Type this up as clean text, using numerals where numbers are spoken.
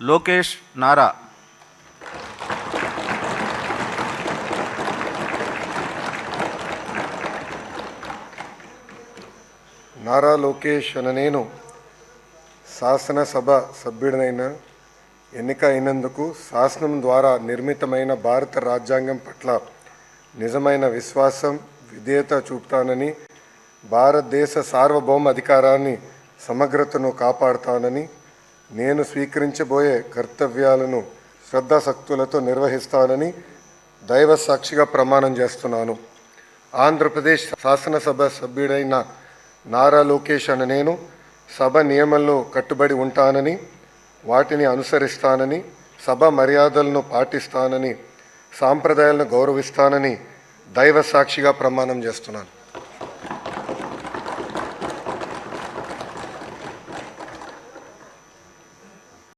లోకేష్ నారా. నారా లోకేష్ అనే నేను శాసనసభ సభ్యుడినైన ఎన్నిక అయినందుకు శాసనం ద్వారా నిర్మితమైన భారత రాజ్యాంగం పట్ల నిజమైన విశ్వాసం విధేయత చూపుతానని, భారతదేశ సార్వభౌమ అధికారాన్ని సమగ్రతను కాపాడుతానని, నేను స్వీకరించబోయే కర్తవ్యాలను శ్రద్ధాశక్తులతో నిర్వహిస్తానని దైవ సాక్షిగా ప్రమాణం చేస్తున్నాను. ఆంధ్రప్రదేశ్ శాసనసభ సభ్యుడైన నారా లోకేష్ అనే నేను సభ నియమంలో కట్టుబడి ఉంటానని, వాటిని అనుసరిస్తానని, సభ మర్యాదలను పాటిస్తానని, సాంప్రదాయాలను గౌరవిస్తానని దైవ సాక్షిగా ప్రమాణం చేస్తున్నాను.